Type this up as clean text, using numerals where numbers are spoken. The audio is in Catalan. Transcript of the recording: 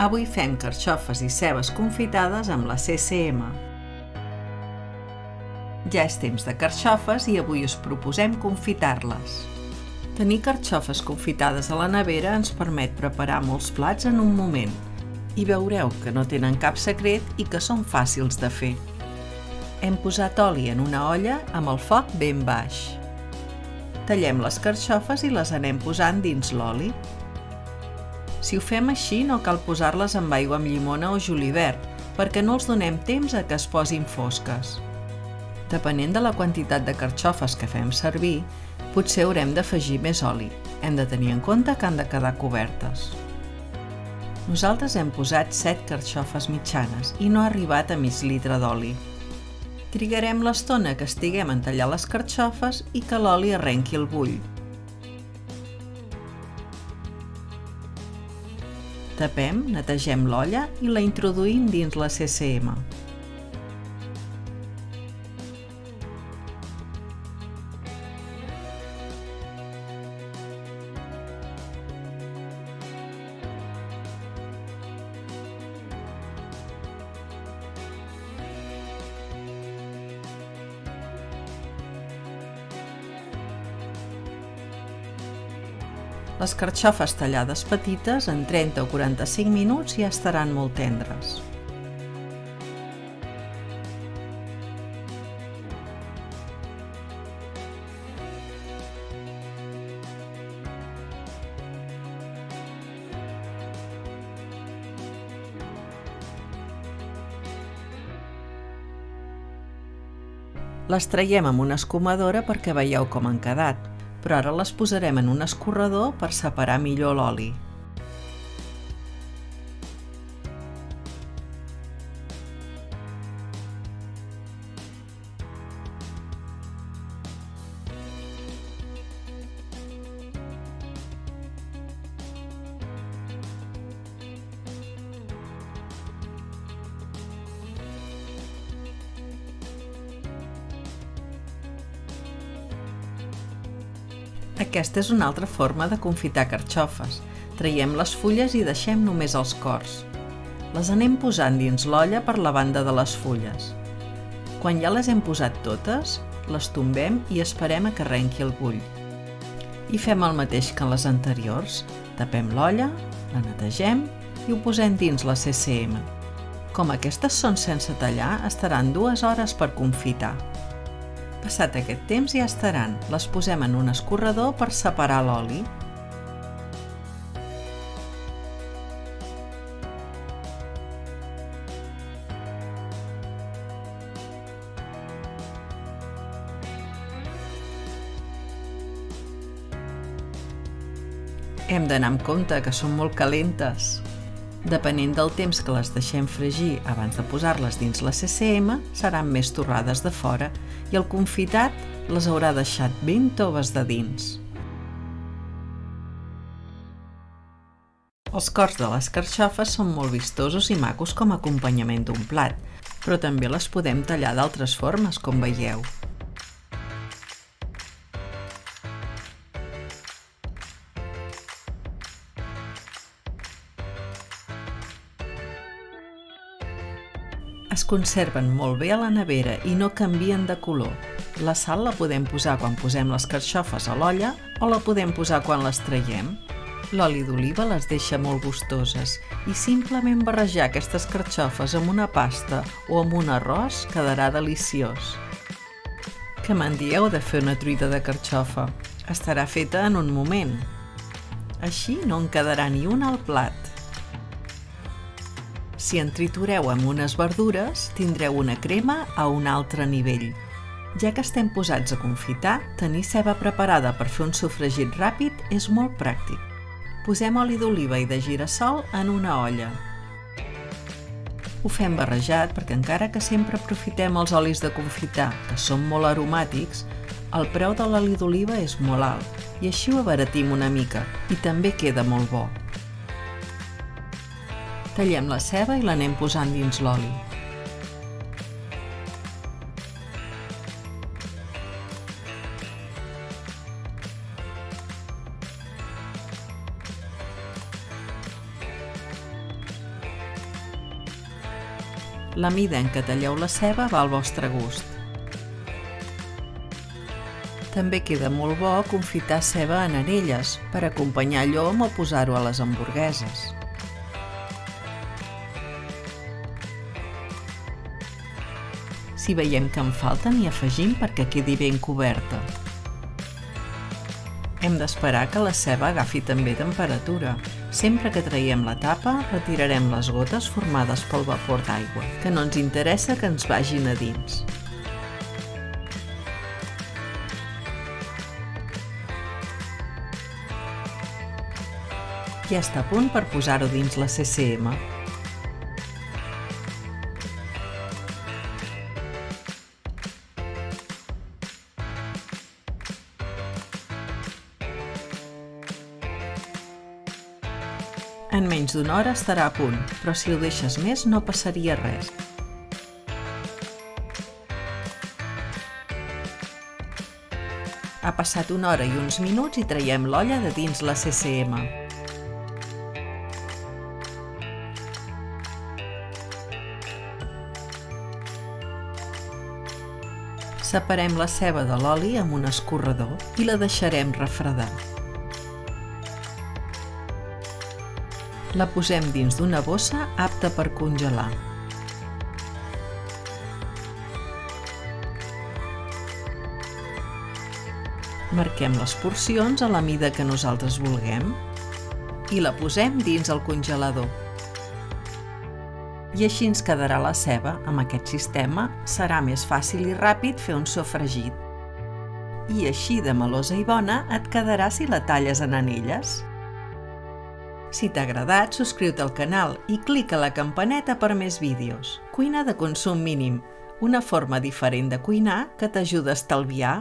Avui fem carxofes i cebes confitades amb la CCM. Ja és temps de carxofes i avui us proposem confitar-les. Tenir carxofes confitades a la nevera ens permet preparar molts plats en un moment i veureu que no tenen cap secret i que són fàcils de fer. Hem posat oli en una olla amb el foc ben baix. Tallem les carxofes i les anem posant dins l'oli. Si ho fem així no cal posar-les amb aigua amb llimona o julivert perquè no els donem temps a que es posin fosques. Depenent de la quantitat de carxofes que fem servir, potser haurem d'afegir més oli. Hem de tenir en compte que han de quedar cobertes. Nosaltres hem posat 7 carxofes mitjanes i no ha arribat a mig litre d'oli. Trigarem l'estona que estiguem en tallar les carxofes i que l'oli arrenqui el bull. Tapem, netegem l'olla i la introduïm dins la CCM. Les carxofes tallades petites en 30 o 45 minuts ja estaran molt tendres. Les traiem amb una escumadora perquè veieu com han quedat, però ara les posarem en un escorredor per separar millor l'oli. Aquesta és una altra forma de confitar carxofes. Traiem les fulles i deixem només els cors. Les anem posant dins l'olla per la banda de les fulles. Quan ja les hem posat totes, les tombem i esperem a que arrenqui el bull. I fem el mateix que en les anteriors. Tapem l'olla, la netegem i ho posem dins la CCM. Com aquestes són sense tallar, estaran 2 hores per confitar. Passat aquest temps ja estaran. Les posem en un escorredor per separar l'oli. Hem d'anar amb compte que són molt calentes. Depenent del temps que les deixem fregir abans de posar-les dins la CCM, seran més torrades de fora i el confitat les haurà deixat ben toves de dins. Els cors de les carxofes són molt vistosos i macos com a acompanyament d'un plat, però també les podem tallar d'altres formes, com veieu. Es conserven molt bé a la nevera i no canvien de color. La sal la podem posar quan posem les carxofes a l'olla o la podem posar quan les traiem. L'oli d'oliva les deixa molt gustoses i simplement barrejar aquestes carxofes amb una pasta o amb un arròs quedarà deliciós. Què me'n dieu de fer una truita de carxofa? Estarà feta en un moment. Així no en quedarà ni una al plat. Si en tritureu amb unes verdures, tindreu una crema a un altre nivell. Ja que estem posats a confitar, tenir ceba preparada per fer un sofregit ràpid és molt pràctic. Posem oli d'oliva i de gira-sol en una olla. Ho fem barrejat perquè encara que sempre aprofitem els olis de confitar, que són molt aromàtics, el preu de l'oli d'oliva és molt alt i així ho abaratim una mica i també queda molt bo. Tallem la ceba i l'anem posant dins l'oli. La mida en què talleu la ceba va al vostre gust. També queda molt bo confitar ceba en anelles per acompanyar llom o posar-ho a les hamburgueses. Si veiem que en falta, n'hi afegim perquè quedi ben coberta. Hem d'esperar que la ceba agafi també temperatura. Sempre que traiem la tapa, retirarem les gotes formades pel vapor d'aigua, que no ens interessa que ens vagin a dins. Ja està a punt per posar-ho dins la CCM. En menys d'una hora estarà a punt, però si ho deixes més no passaria res. Ha passat una hora i uns minuts i traiem l'olla de dins la CCM. Separem la ceba de l'oli amb un escorredor i la deixarem refredar. La posem dins d'una bossa apta per congelar. Marquem les porcions a la mida que nosaltres vulguem i la posem dins el congelador. I així ens quedarà la ceba. Amb aquest sistema serà més fàcil i ràpid fer un sofregit. I així de melosa i bona et quedarà si la talles en anelles. Si t'ha agradat, subscriu-te al canal i clica la campaneta per més vídeos. Cuina de consum mínim, una forma diferent de cuinar que t'ajuda a estalviar